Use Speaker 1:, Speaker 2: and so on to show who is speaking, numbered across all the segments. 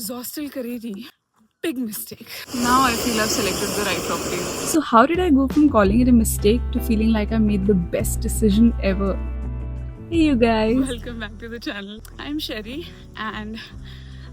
Speaker 1: Zostel Kareri. Big mistake. Now I feel I've selected the right property.
Speaker 2: So, how did I go from calling it a mistake to feeling like I made the best decision ever? Hey, you guys!
Speaker 1: Welcome back to the channel. I'm Sherry and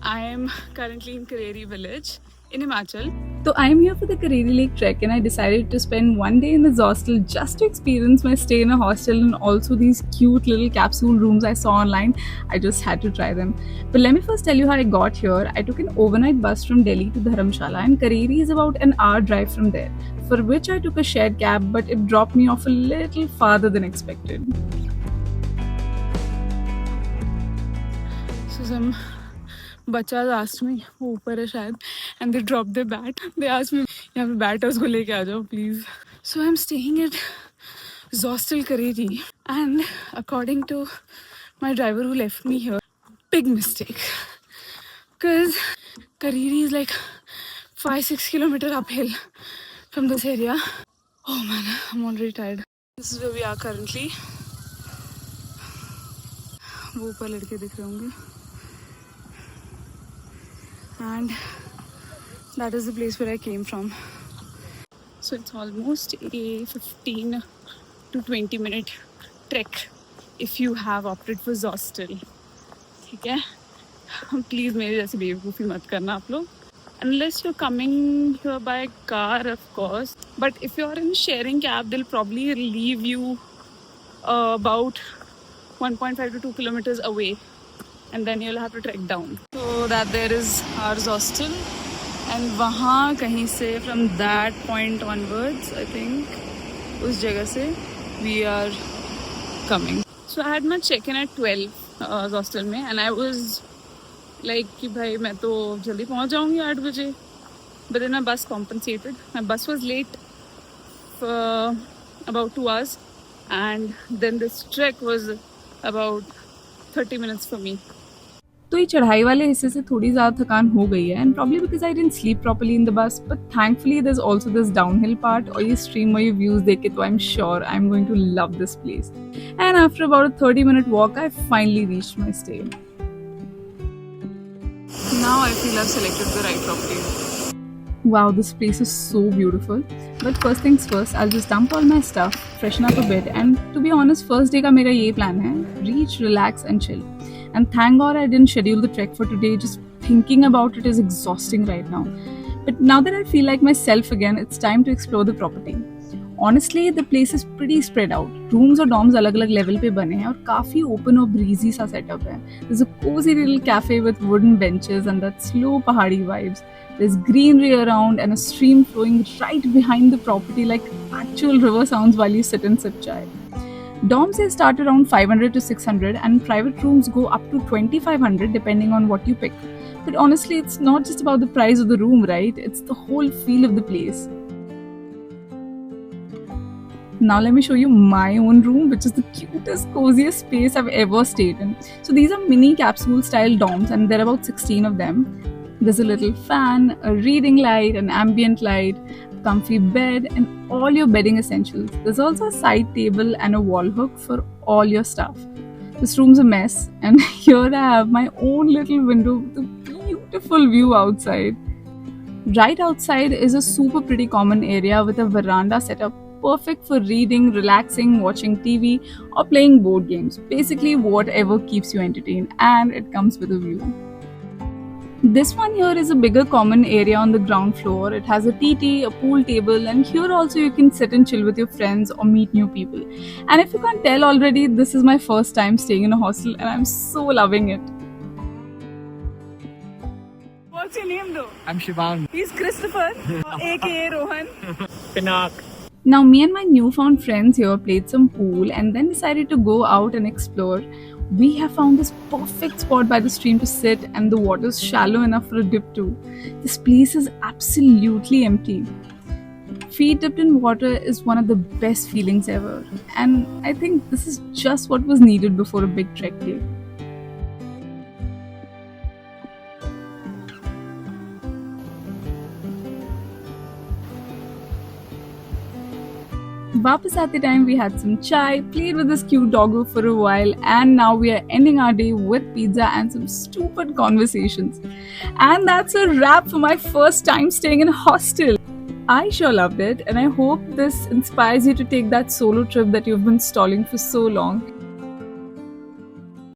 Speaker 1: I am currently in Kareri village in Himachal.
Speaker 2: So, I'm here for the Kareri Lake trek and I decided to spend one day in this hostel just to experience my stay in a hostel and also these cute little capsule rooms I saw online. I just had to try them. But let me first tell you how I got here. I took an overnight bus from Delhi to Dharamshala and Kareri is about an hour drive from there, for which I took a shared cab, but it dropped me off a little farther than expected.
Speaker 1: So some बच्चा asked me वो ऊपर है शायद and they dropped their bat. They asked me यहाँ पे bat है उसको लेके आ जाओ please. So I'm staying at Zostel Kareri and according to my driver who left me here, big mistake because Kareri is like 5-6 kilometer uphill from this area. Oh man, I'm already tired. This is where we are currently. वो ऊपर लड़के दिख रहे होंगे and that is the place where I came from. So it's almost a 15 to 20 minute trek if you have opted for Zostel. ठीक है? Please मेरे जैसे बेवकूफ़ी मत करना आप लोग. Unless you're coming here by car, of course. But if you're in sharing cab, they'll probably leave you about 1.5 to 2 kilometers away. And then you'll have to trek down. So that there is our hostel. And वहाँ कहीं से from that point onwards, I think, उस जगह से we are coming. So I had my check-in at 12 hostel में and I was like कि भाई मैं तो जल्दी पहुँच जाऊँगी 8 बजे. But then my bus compensated. My bus was late for about 2 hours and then this trek was about 30 minutes for me.
Speaker 2: तो ये चढ़ाई वाले हिस्से से थोड़ी ज़्यादा थकान हो गई है and probably because I didn't sleep properly in the bus but thankfully there is also this downhill part और ये स्ट्रीम और ये व्यूज देख के तो I am sure I am going to love this place and after about 30-minute walk I finally reached my stay.
Speaker 1: Now I feel I've selected the right property.
Speaker 2: Wow, this place is so beautiful. But first things first, I'll just dump all my stuff, freshen up a bit, and to be honest, first day का मेरा ये plan है, reach, relax and chill. And thank God I didn't schedule the trek for today. Just thinking about it is exhausting right now. But now that I feel like myself again, it's time to explore the property. Honestly, the place is pretty spread out. Rooms और dorms अलग-अलग level पे बने हैं और काफी open और breezy सा setup है. There's a cozy little cafe with wooden benches and that slow pahadi vibes. There's greenery around and a stream flowing right behind the property like actual river sounds while you sit and sip chai. Dorms they start around 500 to 600 and private rooms go up to 2500 depending on what you pick. But honestly, it's not just about the price of the room, right? It's the whole feel of the place. Now let me show you my own room, which is the cutest, coziest space I've ever stayed in. So these are mini capsule style dorms and there are about 16 of them. There's a little fan, a reading light, an ambient light, comfy bed, and all your bedding essentials. There's also a side table and a wall hook for all your stuff. This room's a mess, and here I have my own little window with a beautiful view outside. Right outside is a super pretty common area with a veranda set up perfect for reading, relaxing, watching TV, or playing board games. Basically, whatever keeps you entertained, and it comes with a view. This one here is a bigger common area on the ground floor. It has a TT, a pool table, and here also you can sit and chill with your friends or meet new people. And if you can't tell already, this is my first time staying in a hostel and I'm so loving it.
Speaker 1: What's your name though?
Speaker 3: I'm Shivang.
Speaker 1: He's Christopher, aka Rohan.
Speaker 3: Pinak.
Speaker 2: Now, me and my newfound friends here played some pool and then decided to go out and explore. We have found this perfect spot by the stream to sit, and the water's shallow enough for a dip too. This place is absolutely empty. Feet dipped in water is one of the best feelings ever, and I think this is just what was needed before a big trek day. Wapas aate time, we had some chai, played with this cute doggo for a while, and now we are ending our day with pizza and some stupid conversations. And that's a wrap for my first time staying in a hostel. I sure loved it, and I hope this inspires you to take that solo trip that you've been stalling for so long.